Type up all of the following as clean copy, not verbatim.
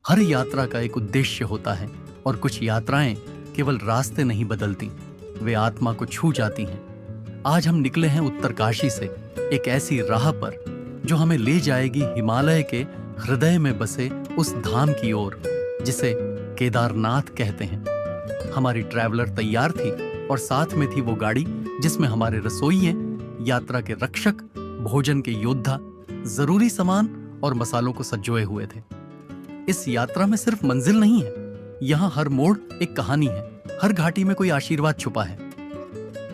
हर यात्रा का एक उद्देश्य होता है और कुछ यात्राएं केवल रास्ते नहीं बदलती, वे आत्मा को छू जाती हैं। आज हम निकले हैं उत्तरकाशी से एक ऐसी राह पर जो हमें ले जाएगी हिमालय के हृदय में बसे उस धाम की ओर जिसे केदारनाथ कहते हैं। हमारी ट्रैवलर तैयार थी और साथ में थी वो गाड़ी जिसमें हमारे रसोइये, यात्रा के रक्षक, भोजन के योद्धा, जरूरी सामान और मसालों को संजोए हुए थे। इस यात्रा में सिर्फ मंजिल नहीं है, यहाँ हर मोड़ एक कहानी है, हर घाटी में कोई आशीर्वाद छुपा है।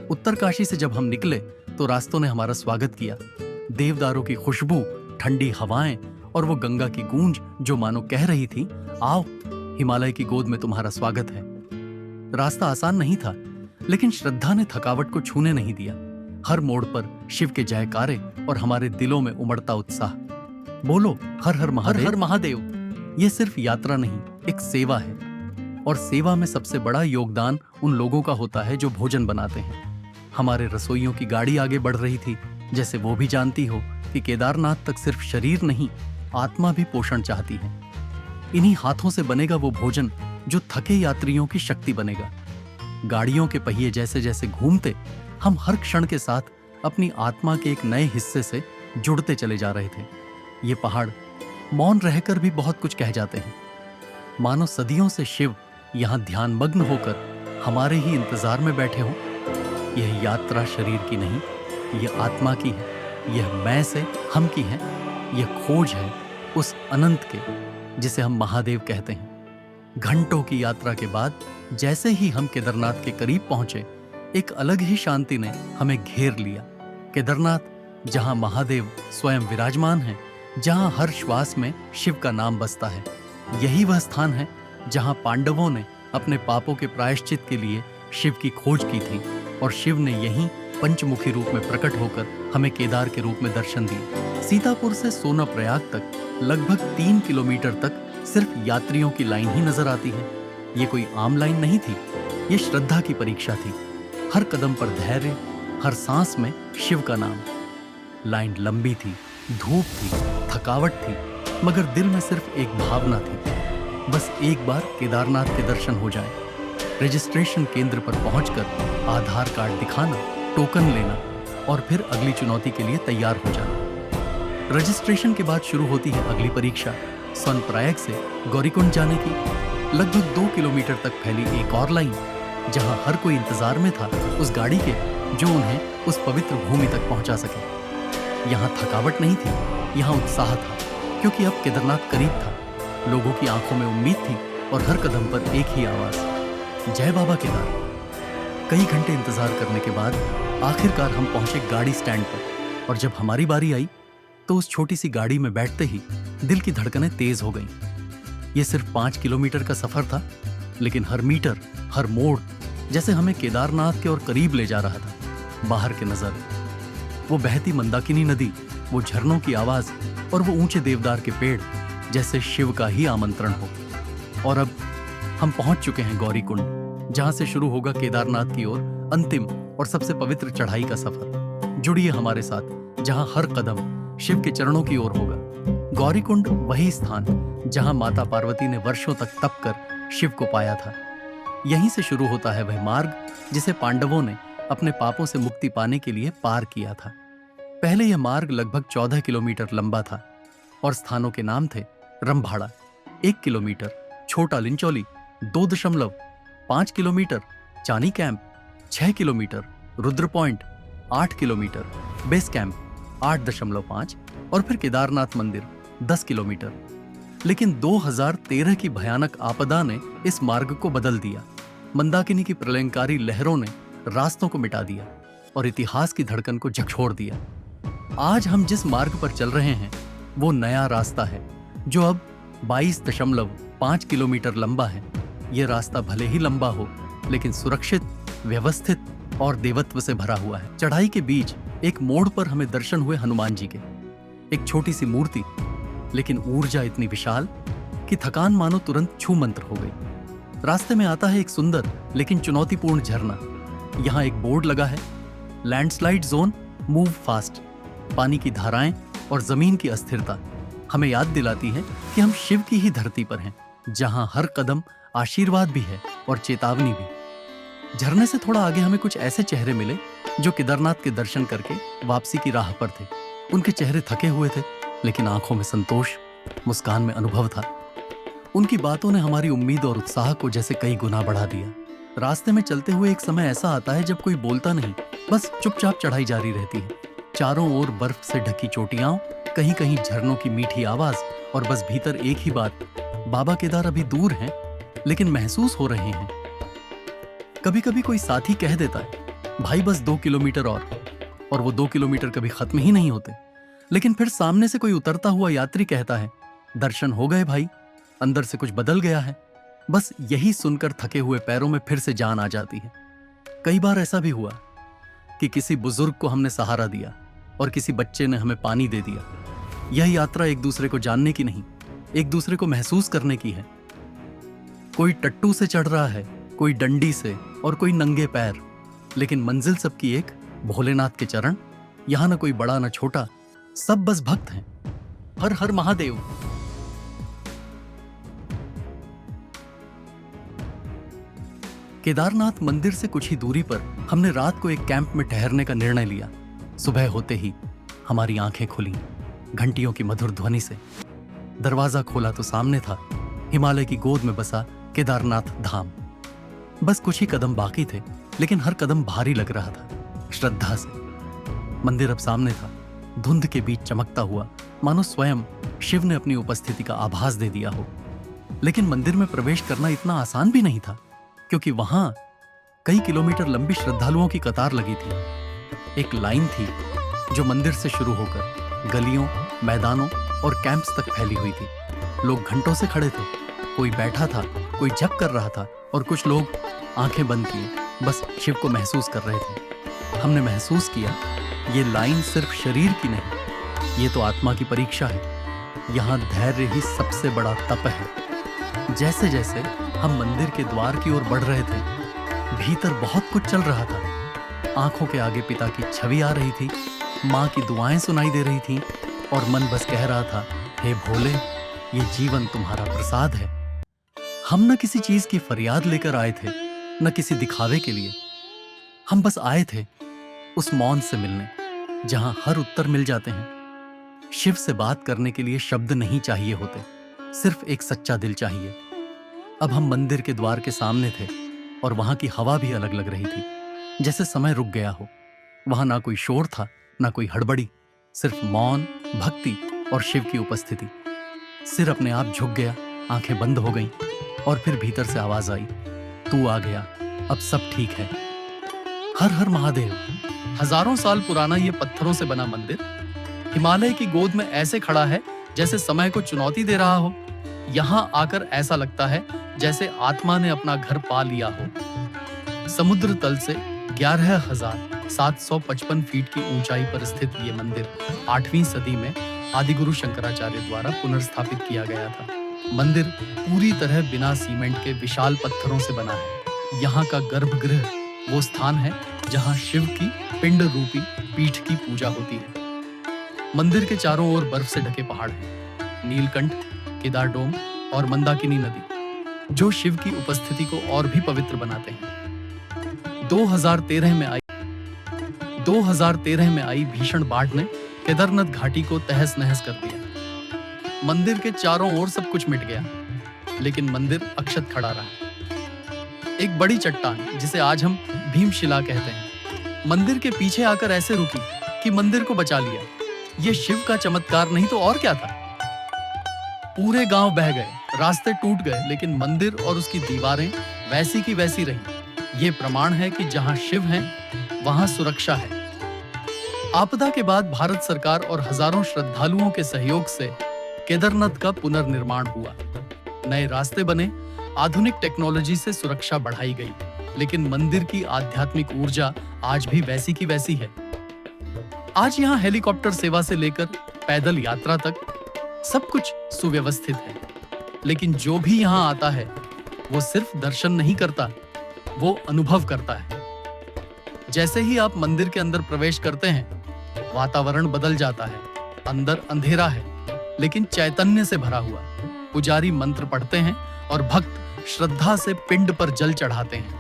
उत्तरकाशी से जब हम निकले तो रास्तों ने हमारा स्वागत किया। देवदारों की खुशबू, ठंडी हवाएं और वो गंगा की गूंज जो मानो कह रही थी, आओ हिमालय की गोद में तुम्हारा स्वागत है। रास्ता आसान नहीं था, लेकिन श्रद्धा ने थकावट को छूने नहीं दिया। हर मोड़ पर शिव के जयकारे और हमारे दिलों में उमड़ता उत्साह। बोलो हर हर महादेव, हर हर महादेव। ये सिर्फ यात्रा नहीं, एक सेवा है, और सेवा में सबसे बड़ा योगदान उन लोगों का होता है जो भोजन बनाते हैं। हमारे रसोइयों की गाड़ी आगे बढ़ रही थी, जैसे वो भी जानती हो कि केदारनाथ तक सिर्फ शरीर नहीं, आत्मा भी पोषण चाहती है। इन्हीं हाथों से बनेगा वो भोजन जो थके यात्रियों की शक्ति बनेगा। गाड़ियों के पहिए जैसे जैसे घूमते, हम हर क्षण के साथ अपनी आत्मा के एक नए हिस्से से जुड़ते चले जा रहे थे। ये पहाड़ मौन रहकर भी बहुत कुछ कह जाते हैं, मानो सदियों से शिव यहाँ ध्यानमग्न होकर हमारे ही इंतजार में बैठे हों। यह यात्रा शरीर की नहीं, यह आत्मा की है, यह मैं से हम की है, यह खोज है उस अनंत के जिसे हम महादेव कहते हैं। घंटों की यात्रा के बाद जैसे ही हम केदारनाथ के करीब पहुंचे, एक अलग ही शांति ने हमें घेर लिया। केदारनाथ, जहां महादेव स्वयं विराजमान है, जहां हर श्वास में शिव का नाम बसता है, यही वह स्थान है जहां पांडवों ने अपने पापों के प्रायश्चित के लिए शिव की खोज की थी, और शिव ने यहीं पंचमुखी रूप में प्रकट होकर हमें केदार के रूप में दर्शन दिए। सीतापुर से सोनाप्रयाग तक लगभग 3 किलोमीटर तक सिर्फ यात्रियों की लाइन ही नजर आती है। ये कोई आम लाइन नहीं थी, ये श्रद्धा की परीक्षा थी। हर कदम पर धैर्य, हर सांस में शिव का नाम। लाइन लंबी थी, धूप थी, थकावट थी, मगर दिल में सिर्फ एक भावना थी, बस एक बार केदारनाथ के दर्शन हो जाए। रजिस्ट्रेशन केंद्र पर पहुंचकर आधार कार्ड दिखाना, टोकन लेना और फिर अगली चुनौती के लिए तैयार हो जाना। रजिस्ट्रेशन के बाद शुरू होती है अगली परीक्षा। सोनप्रयाग से गौरीकुंड जाने की लगभग 2 किलोमीटर तक फैली एक और लाइन, जहां हर कोई इंतजार में था उस गाड़ी के जो उन्हें उस पवित्र भूमि तक पहुंचा सके। यहाँ थकावट नहीं थी, यहाँ उत्साह था, क्योंकि अब केदारनाथ करीब था। लोगों की आंखों में उम्मीद थी और हर कदम पर एक ही आवाज, जय बाबा केदार। कई घंटे इंतजार करने के बाद आखिरकार हम पहुंचे गाड़ी स्टैंड पर, और जब हमारी बारी आई तो उस छोटी सी गाड़ी में बैठते ही दिल की धड़कनें तेज हो गईं। ये सिर्फ 5 किलोमीटर का सफर था, लेकिन हर मीटर, हर मोड़ जैसे हमें केदारनाथ के और करीब ले जा रहा था। बाहर के नजारे, वो बहती मंदाकिनी नदी, वो झरनों की आवाज और वो ऊंचे देवदार के पेड़, जैसे शिव का ही आमंत्रण हो। और अब हम पहुंच चुके हैं गौरीकुंड, जहां से शुरू होगा केदारनाथ की ओर अंतिम और सबसे पवित्र चढ़ाई का सफर। जुड़िए हमारे साथ, जहां हर कदम शिव के चरणों की ओर होगा। गौरीकुंड वही स्थान जहां माता पार्वती ने वर्षों तक तप कर शिव को पाया था। यहीं से शुरू होता है वह मार्ग जिसे पांडवों ने अपने पापों से मुक्ति पाने के लिए पार किया था। पहले यह मार्ग लगभग 14 किलोमीटर लंबा था और स्थानों के नाम थे रंभाड़ा 1 किलोमीटर, छोटा लिंचौली 2.5 किलोमीटर, चानी camp 6 kilometre, Rudra point 8 kilometre, base camp 8.5 और फिर केदारनाथ मंदिर 10 किलोमीटर। लेकिन 2013 की भयानक आपदा ने इस मार्ग को बदल दिया। मंदाकिनी की प्रलयंकारी लहरों ने रास्तों को मिटा दिया और इतिहास की धड़कन को झकझोर दिया। आज हम जिस मार्ग पर चल रहे हैं वो नया रास्ता है, जो अब 22.5 किलोमीटर लंबा है। यह रास्ता भले ही लंबा हो, लेकिन सुरक्षित, व्यवस्थित और देवत्व से भरा हुआ है। चढ़ाई के बीच एक मोड़ पर हमें दर्शन हुए हनुमान जी के। एक छोटी सी मूर्ति, लेकिन ऊर्जा इतनी विशाल कि थकान मानो तुरंत छू मंत्र हो गई। रास्ते में आता है एक सुंदर लेकिन चुनौतीपूर्ण झरना। यहाँ एक बोर्ड लगा है, लैंडस्लाइड जोन, मूव फास्ट। पानी की धाराएं और जमीन की अस्थिरता, हमें याद दिलाती है कि हम शिव की ही धरती पर हैं, जहां हर कदम आशीर्वाद भी है और चेतावनी भी। झरने से थोड़ा आगे हमें कुछ ऐसे चेहरे मिले जो केदारनाथ के दर्शन करके वापसी की राह पर थे। उनके चेहरे थके हुए थे, लेकिन आंखों में संतोष, मुस्कान में अनुभव था। उनकी बातों ने हमारी उम्मीद और उत्साह को जैसे कई गुना बढ़ा दिया। रास्ते में चलते हुए एक समय ऐसा आता है जब कोई बोलता नहीं, बस चुपचाप चढ़ाई जारी रहती है। चारों ओर बर्फ से ढकी चोटियां, कहीं कहीं झरनों की मीठी आवाज, और बस भीतर एक ही बात, बाबा केदार अभी दूर हैं, लेकिन महसूस हो रहे हैं। कभी कभी कोई साथी कह देता है, भाई बस 2 किलोमीटर और वो 2 किलोमीटर कभी खत्म ही नहीं होते। लेकिन फिर सामने से कोई उतरता हुआ यात्री कहता है, दर्शन हो गए भाई, अंदर से कुछ बदल गया है। बस यही सुनकर थके हुए पैरों में फिर से जान आ जाती है। कई बार ऐसा भी हुआ कि किसी बुजुर्ग को हमने सहारा दिया और किसी बच्चे ने हमें पानी दे दिया। यह यात्रा एक दूसरे को जानने की नहीं, एक दूसरे को महसूस करने की है। कोई टट्टू से चढ़ रहा है, कोई डंडी से और कोई नंगे पैर, लेकिन मंजिल सबकी एक, भोलेनाथ के चरण। यहां ना कोई बड़ा ना छोटा, सब बस भक्त हैं। हर हर महादेव। केदारनाथ मंदिर से कुछ ही दूरी पर हमने रात को एक कैंप में ठहरने का निर्णय लिया। सुबह होते ही हमारी आंखें खुली घंटियों की मधुर ध्वनि से। दरवाजा खोला तो सामने था हिमालय की गोद में बसा केदारनाथ धाम। बस कुछ ही कदम बाकी थे, लेकिन हर कदम भारी लग रहा था, श्रद्धा से। मंदिर अब सामने था, धुंध के बीच चमकता हुआ, मानो स्वयं शिव ने अपनी उपस्थिति का आभास दे दिया हो। लेकिन मंदिर में प्रवेश करना इतना आसान भी नहीं था, क्योंकि वहां कई किलोमीटर लंबी श्रद्धालुओं की कतार लगी थी। एक लाइन थी जो मंदिर से शुरू होकर गलियों, मैदानों और कैंप्स तक फैली हुई थी। लोग घंटों से खड़े थे, कोई बैठा था, कोई जप कर रहा था, और कुछ लोग आंखें बंद किए बस शिव को महसूस कर रहे थे। हमने महसूस किया, ये लाइन सिर्फ शरीर की नहीं, ये तो आत्मा की परीक्षा है। यहाँ धैर्य ही सबसे बड़ा तप है। जैसे जैसे हम मंदिर के द्वार की ओर बढ़ रहे थे, भीतर बहुत कुछ चल रहा था। आंखों के आगे पिता की छवि आ रही थी, माँ की दुआएं सुनाई दे रही थीं, और मन बस कह रहा था, हे भोले, ये जीवन तुम्हारा प्रसाद है। हम न किसी चीज की फरियाद लेकर आए थे, न किसी दिखावे के लिए। हम बस आए थे उस मौन से मिलने, जहां हर उत्तर मिल जाते हैं। शिव से बात करने के लिए शब्द नहीं चाहिए होते, सिर्फ एक सच्चा दिल चाहिए। अब हम मंदिर के द्वार के सामने थे, और वहां की हवा भी अलग लग रही थी, जैसे समय रुक गया हो। वहां ना कोई शोर था, ना कोई हड़बड़ी, सिर्फ मौन, भक्ति और शिव की उपस्थिति। सिर अपने आप झुक गया, आंखें बंद हो गईं, और फिर भीतर से आवाज आई, तू आ गया, अब सब ठीक है। हर हर महादेव। हजारों साल पुराना ये पत्थरों से बना मंदिर हिमालय की गोद में ऐसे खड़ा है जैसे समय को चुनौती दे रहा हो। यहाँ आकर ऐसा लगता है जैसे आत्मा ने अपना घर पा लिया हो। समुद्र तल से 11,755 फीट की ऊंचाई पर स्थित ये मंदिर 8वीं सदी में आदिगुरु शंकराचार्य द्वारा पुनर्स्थापित किया गया था। मंदिर पूरी तरह बिना सीमेंट के विशाल पत्थरों से बना है। यहाँ का गर्भगृह वो स्थान है जहाँ शिव की पिंड रूपी पीठ की पूजा होती है। मंदिर के चारों ओर बर्फ से ढके पहाड़ हैं, नीलकंठ, केदार डोम और मंदाकिनी नदी, जो शिव की उपस्थिति को और भी पवित्र बनाते हैं। 2013 में आई भीषण बाढ़ ने केदारनाथ घाटी को तहस नहस कर दिया। मंदिर के चारों ओर सब कुछ मिट गया, लेकिन मंदिर अक्षत खड़ा रहा। एक बड़ी चट्टान, जिसे आज हम भीमशिला कहते हैं, मंदिर के पीछे आकर ऐसे रुकी कि मंदिर को बचा लिया। ये शिव का चमत्कार नहीं तो और क्या था। पूरे गांव बह गए, रास्ते टूट गए, लेकिन मंदिर और उसकी दीवारें वैसी की वैसी रहीं। ये प्रमाण है कि जहां शिव हैं, वहां सुरक्षा है। आपदा के बाद भारत सरकार और हजारों श्रद्धालुओं के सहयोग से केदारनाथ का पुनर्निर्माण हुआ। नए रास्ते बने, आधुनिक टेक्नोलॉजी से सुरक्षा बढ़ाई गई, लेकिन मंदिर की आध्यात्मिक ऊर्जा आज भी वैसी की वैसी है। आज यहाँ हेलीकॉप्टर सेवा से लेकर पैदल यात्रा तक सब कुछ सुव्यवस्थित है, लेकिन जो भी यहाँ आता है वो सिर्फ दर्शन नहीं करता, वो अनुभव करता है। जैसे ही आप मंदिर के अंदर प्रवेश करते हैं, वातावरण बदल जाता है। अंदर अंधेरा है, लेकिन चैतन्य से भरा हुआ। पुजारी मंत्र पढ़ते हैं और भक्त श्रद्धा से पिंड पर जल चढ़ाते हैं।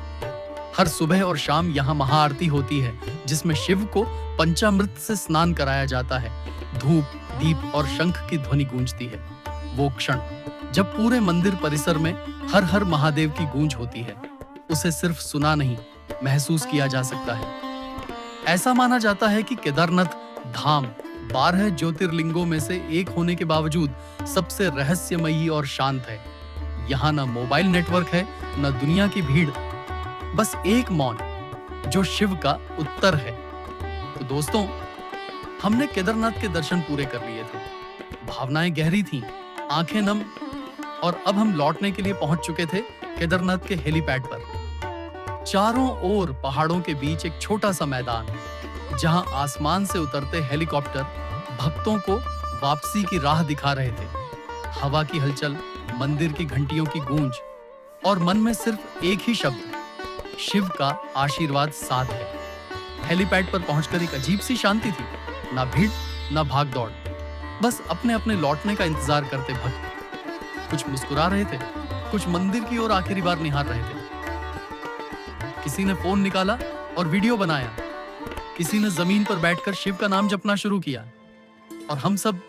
हर सुबह और शाम यहाँ महाआरती होती है, जिसमें शिव को पंचामृत से स्नान कराया जाता है। धूप, दीप और शंख की ध्वनि गूंजती है। वो क्षण जब पूरे मंदिर परिसर में हर हर महादेव की गूंज होती है, उसे सिर्फ सुना नहीं, महसूस किया जा सकता है। ऐसा माना जाता है कि केदारनाथ धाम 12 ज्योतिर्लिंगों में से एक होने के बावजूद सबसे रहस्यमयी और शांत है। यहाँ न मोबाइल नेटवर्क है, न दुनिया की भीड़, बस एक मौन जो शिव का उत्तर है। तो दोस्तों, हमने केदारनाथ के दर्शन पूरे कर लिए थे। भावनाएं गहरी थीं, आंखें नम, और अब हम लौटने के लिए पहुंच चुके थे केदारनाथ के हेलीपैड पर। चारों ओर पहाड़ों के बीच एक छोटा सा मैदान, जहां आसमान से उतरते हेलीकॉप्टर भक्तों को वापसी की राह दिखा रहे थे। हवा की हलचल, मंदिर की घंटियों की गूंज, और मन में सिर्फ एक ही शब्द, शिव का आशीर्वाद साथ है। हेलीपैड पर पहुंचकर एक अजीब सी शांति थी। ना भीड़, ना भाग दौड़, बस अपने अपने लौटने का इंतजार करते भक्त। कुछ मुस्कुरा रहे थे, कुछ मंदिर की ओर आखिरी बार निहार रहे थे। किसी ने फोन निकाला और वीडियो बनाया, किसी ने जमीन पर बैठकर शिव का नाम जपना शुरू किया, और हम सब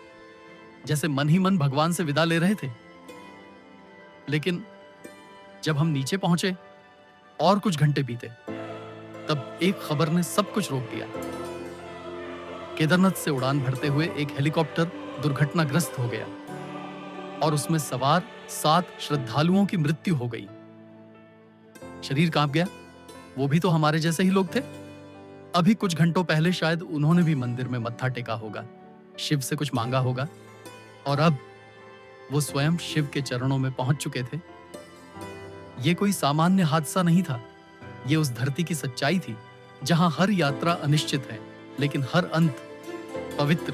जैसे मन ही मन भगवान से विदा ले रहे थे। लेकिन जब हम नीचे पहुंचे और कुछ घंटे बीते, तब एक खबर ने सब कुछ रोक दिया। केदारनाथ से उड़ान भरते हुए एक हेलीकॉप्टर दुर्घटनाग्रस्त हो गया और उसमें सवार 7 श्रद्धालुओं की मृत्यु हो गई। शरीर कांप गया। वो भी तो हमारे जैसे ही लोग थे। अभी कुछ घंटों पहले शायद उन्होंने भी मंदिर में मत्था टेका होगा, शिव से कुछ मांगा होगा, और अब वो स्वयं शिव के चरणों में पहुंच चुके थे। ये कोई सामान्य हादसा नहीं था। ये उस धरती की सच्चाई थी, जहां हर यात्रा अनिश्चित है, लेकिन हर अंत पवित्र।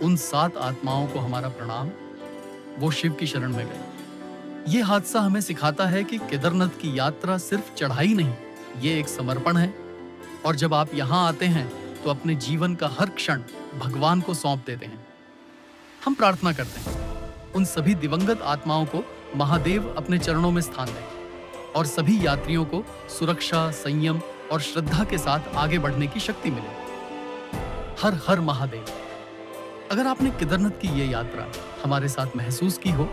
उन 7 आत्माओं को हमारा प्रणाम, वो शिव की शरण में गए। ये हादसा हमें सिखाता है कि केदारनाथ की यात्रा सिर्फ चढ़ाई नहीं, ये एक समर्पण है। और जब आप यहाँ आते हैं तो अपने जीवन का हर क्षण भगवान को सौंप देते हैं। हम प्रार्थना करते हैं उन सभी दिवंगत आत्माओं को महादेव अपने चरणों में स्थान दें, और सभी यात्रियों को सुरक्षा, संयम और श्रद्धा के साथ आगे बढ़ने की शक्ति मिले। हर हर महादेव। अगर आपने केदारनाथ की ये यात्रा हमारे साथ महसूस की हो,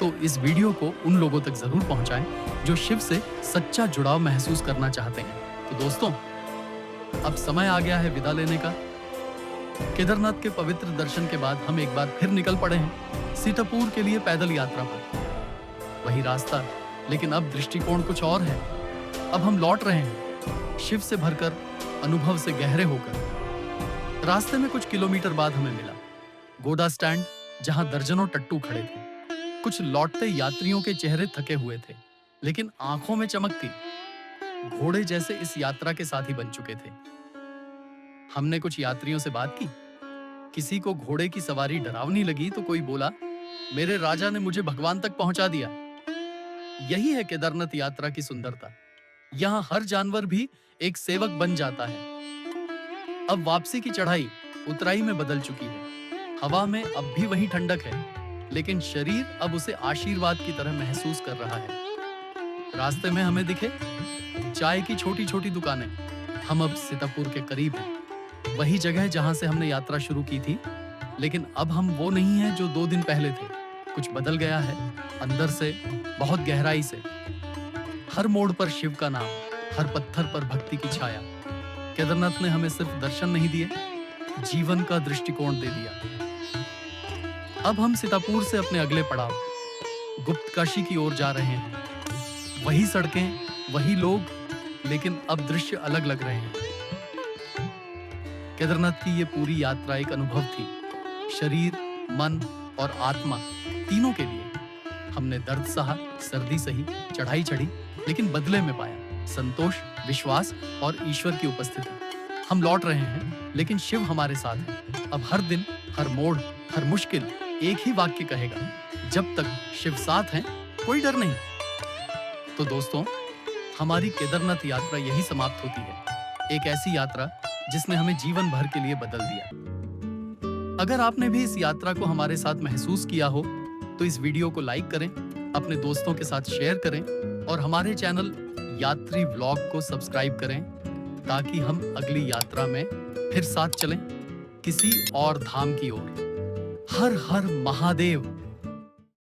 तो इस वीडियो को उन लोगों तक जरूर पहुंचाएं जो शिव से सच्चा जुड़ाव महसूस करना चाहते हैं। तो दोस्तों, अब समय आ गया है विदा लेने का। केदारनाथ के पवित्र दर्शन के बाद हम एक बार फिर निकल पड़े हैं सीतापुर के लिए पैदल यात्रा पर। वही रास्ता, लेकिन अब दृष्टिकोण कुछ और है। अब हम लौट रहे हैं शिव से भरकर, अनुभव से गहरे होकर। रास्ते में कुछ किलोमीटर बाद हमें मिला गोदा स्टैंड, जहां दर्जनों टट्टू खड़े थे। कुछ लौटते यात्रियों के चेहरे थके हुए थे, लेकिन आंखों में चमक थी। घोड़े जैसे इस यात्रा के साथी बन चुके थे। हमने कुछ यात्रियों से बात की। किसी को घोड़े की सवारी डरावनी लगी तो कोई बोला, मेरे राजा ने मुझे भगवान तक पहुंचा दिया। यही है केदारनाथ यात्रा की सुंदरता। यहाँ हर जानवर भी एक सेवक बन जाता है। अब वापसी की चढ़ाई उतराई में बदल चुकी है। हवा में अब भी वही ठंडक है, लेकिन शरीर अब उसे आशीर्वाद की तरह महसूस कर रहा है। रास्ते में हमें दिखे चाय की छोटी छोटी दुकानें। हम अब सीतापुर के करीब हैं, वही जगह जहां से हमने यात्रा शुरू की थी। लेकिन अब हम वो नहीं हैं जो 2 दिन पहले थे। कुछ बदल गया है, अंदर से, बहुत गहराई से। हर मोड़ पर शिव का नाम, हर पत्थर पर भक्ति की छाया। केदारनाथ ने हमें सिर्फ दर्शन नहीं दिए, जीवन का दृष्टिकोण दे दिया। अब हम सीतापुर से अपने अगले पड़ाव गुप्तकाशी की ओर जा रहे हैं। वही सड़कें, वही लोग, लेकिन अब दृश्य अलग लग रहे हैं। केदारनाथ की ये पूरी यात्रा एक अनुभव थी, शरीर, मन और आत्मा तीनों के लिए। हमने दर्द सहा, सर्दी सही, चढ़ाई चढ़ी, लेकिन बदले में पाया संतोष, विश्वास और ईश्वर की उपस्थिति। हम लौट रहे हैं, लेकिन शिव हमारे साथ है। अब हर दिन, हर मोड़, हर मुश्किल एक ही वाक्य कहेगा, जब तक शिव साथ हैं, कोई डर नहीं। तो दोस्तों, हमारी केदारनाथ यात्रा यही समाप्त होती है। एक ऐसी यात्रा जिसने हमें जीवन भर के लिए बदल दिया। अगर आपने भी इस यात्रा को हमारे साथ महसूस किया हो तो इस वीडियो को लाइक करें, अपने दोस्तों के साथ शेयर करें और हमारे चैनल यात्री व्लॉग को सब्सक्राइब करें ताकि हम अगली यात्रा में फिर साथ चलें किसी और धाम की ओर। हर हर महादेव।